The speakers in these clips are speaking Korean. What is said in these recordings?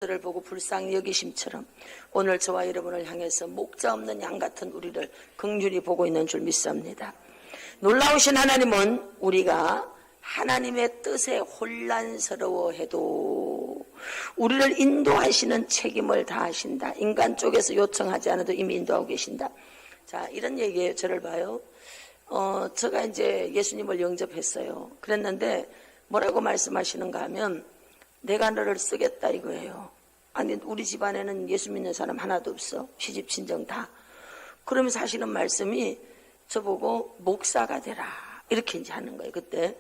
를 보고 불쌍히 여기심처럼 오늘 저와 여러분을 향해서 목자 없는 양 같은 우리를 긍휼히 보고 있는 줄 믿습니다. 놀라우신 하나님은 우리가 하나님의 뜻에 혼란스러워해도 우리를 인도하시는 책임을 다하신다. 인간 쪽에서 요청하지 않아도 이미 인도하고 계신다. 자, 이런 얘기예요. 저를 봐요. 제가 이제 예수님을 영접했어요. 그랬는데 뭐라고 말씀하시는가 하면 내가 너를 쓰겠다 이거예요. 아니 우리 집안에는 예수 믿는 사람 하나도 없어. 시집 친정 다. 그러면서 하시는 말씀이 저보고 목사가 되라 이렇게 이제 하는 거예요. 그때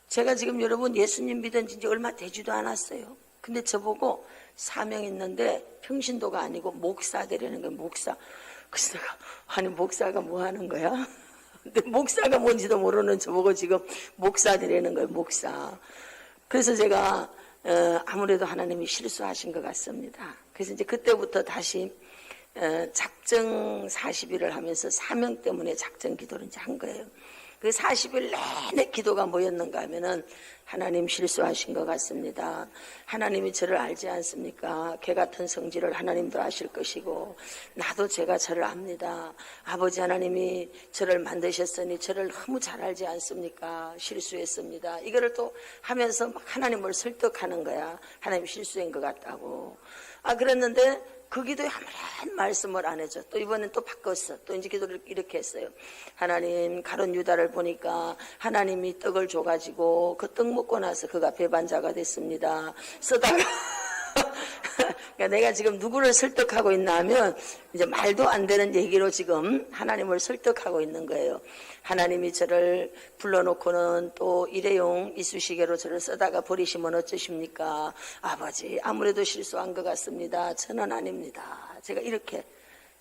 제가 지금 여러분 예수님 믿은 지 얼마 되지도 않았어요. 근데 저보고 사명 있는데 평신도가 아니고 목사 되라는 거예요. 목사. 그래서 내가 아니 목사가 뭐 하는 거야? 근데 목사가 뭔지도 모르는 저보고 지금 목사 되라는 거예요. 목사. 그래서 제가 아무래도 하나님이 실수하신 것 같습니다. 그래서 이제 그때부터 다시 작정 40일을 하면서 사명 때문에 작정 기도를 이제 한 거예요. 그 40일 내내 기도가 뭐였는가 하면은 하나님 실수하신 것 같습니다. 하나님이 저를 알지 않습니까? 개 같은 성질을 하나님도 아실 것이고 나도 제가 저를 압니다. 아버지 하나님이 저를 만드셨으니 저를 너무 잘 알지 않습니까? 실수했습니다. 이거를 또 하면서 막 하나님을 설득하는 거야. 하나님 실수한 것 같다고. 그랬는데 그 기도에 아무런 말씀을 안 해줘. 또 이번엔 또 바꿨어. 또 이제 기도를 이렇게 했어요. 하나님 가룟 유다를 보니까 하나님이 떡을 줘가지고 그 떡 먹고 나서 그가 배반자가 됐습니다. 쓰다가 그러니까 내가 지금 누구를 설득하고 있나 하면 이제 말도 안 되는 얘기로 지금 하나님을 설득하고 있는 거예요. 하나님이 저를 불러놓고는 또 일회용 이쑤시개로 저를 써다가 버리시면 어쩌십니까? 아버지 아무래도 실수한 것 같습니다. 저는 아닙니다. 제가 이렇게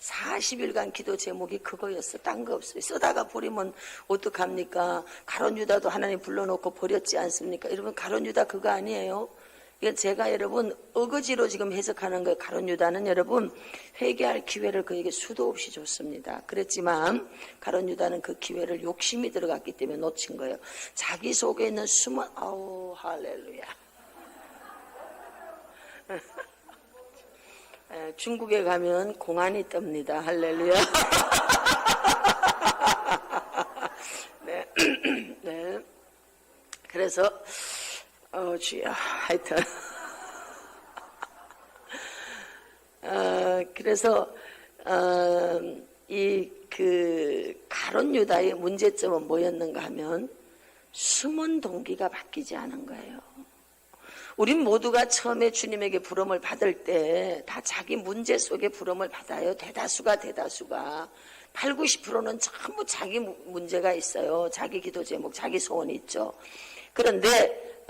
40일간 기도 제목이 그거였어. 딴 거 없어요. 쓰다가 버리면 어떡합니까? 가룟 유다도 하나님 불러놓고 버렸지 않습니까? 여러분 가룟 유다 그거 아니에요. 이건 제가 여러분 어거지로 지금 해석하는 거예요. 가룟 유다는 여러분 회개할 기회를 그에게 수도 없이 줬습니다. 그랬지만 가룟 유다는 그 기회를 욕심이 들어갔기 때문에 놓친 거예요. 자기 속에 있는 숨은 아우 할렐루야. 중국에 가면 공안이 뜹니다. 할렐루야. 네. 네. 그래서 주야 하여튼 그래서 이 그 가룟 유다의 문제점은 뭐였는가 하면 숨은 동기가 바뀌지 않은 거예요. 우린 모두가 처음에 주님에게 부름을 받을 때 다 자기 문제 속에 부름을 받아요. 대다수가 8, 90%는 전부 자기 문제가 있어요. 자기 기도 제목, 자기 소원이 있죠. 그런데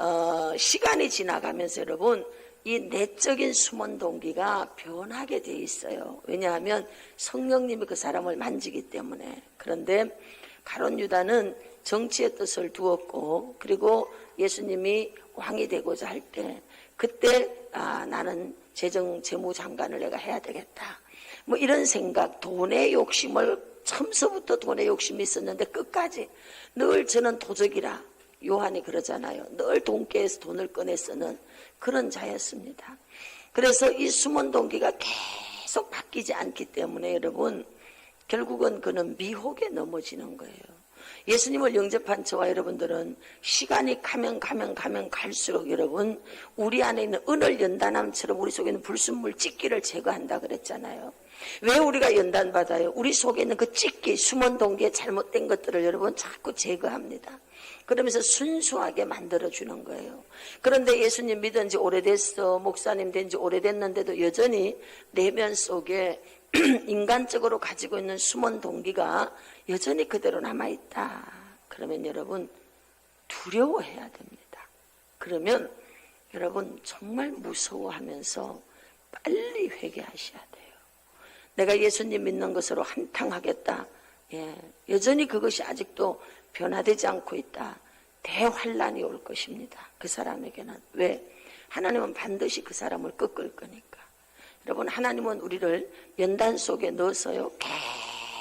시간이 지나가면서 여러분 이 내적인 숨은 동기가 변하게 돼 있어요. 왜냐하면 성령님이 그 사람을 만지기 때문에. 그런데 가룟 유다는 정치의 뜻을 두었고 그리고 예수님이 왕이 되고자 할 때 그때 나는 재무장관을 내가 해야 되겠다. 뭐 이런 생각, 돈의 욕심을 처음서부터 돈의 욕심이 있었는데 끝까지 늘 저는 도적이라 요한이 그러잖아요. 늘 돈께에서 돈을 꺼내 쓰는 그런 자였습니다. 그래서 이 숨은 동기가 계속 바뀌지 않기 때문에 여러분 결국은 그는 미혹에 넘어지는 거예요. 예수님을 영접한 저와 여러분들은 시간이 가면 갈수록 여러분 우리 안에 있는 은을 연단함처럼 우리 속에 있는 불순물 찢기를 제거한다 그랬잖아요. 왜 우리가 연단받아요? 우리 속에 있는 그 찢기, 숨은 동기의 잘못된 것들을 여러분 자꾸 제거합니다. 그러면서 순수하게 만들어주는 거예요. 그런데 예수님 믿은 지 오래됐어, 목사님 된 지 오래됐는데도 여전히 내면 속에 인간적으로 가지고 있는 숨은 동기가 여전히 그대로 남아있다. 그러면 여러분 두려워해야 됩니다. 그러면 여러분 정말 무서워하면서 빨리 회개하셔야 돼요. 내가 예수님 믿는 것으로 한탕하겠다. 여전히 그것이 아직도 변화되지 않고 있다. 대환란이 올 것입니다. 그 사람에게는. 왜? 하나님은 반드시 그 사람을 꺾을 거니까. 여러분 하나님은 우리를 연단 속에 넣어서요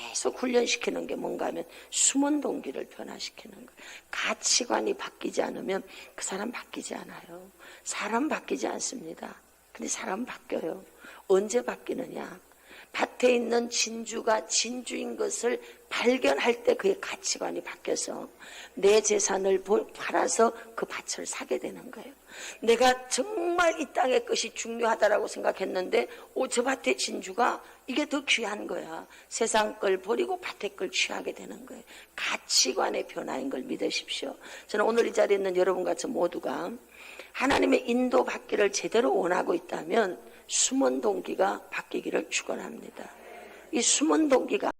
계속 훈련시키는 게 뭔가 하면 숨은 동기를 변화시키는 거예요. 가치관이 바뀌지 않으면 그 사람 바뀌지 않아요. 사람 바뀌지 않습니다. 근데 사람은 바뀌어요. 언제 바뀌느냐? 밭에 있는 진주가 진주인 것을 발견할 때 그의 가치관이 바뀌어서 내 재산을 팔아서 그 밭을 사게 되는 거예요. 내가 정말 이 땅의 것이 중요하다라고 생각했는데 저 밭의 진주가 이게 더 귀한 거야. 세상 걸 버리고 밭의 걸 취하게 되는 거예요. 가치관의 변화인 걸 믿으십시오. 저는 오늘 이 자리에 있는 여러분같이 모두가 하나님의 인도받기를 제대로 원하고 있다면 숨은 동기가 바뀌기를 축원합니다. 이 숨은 동기가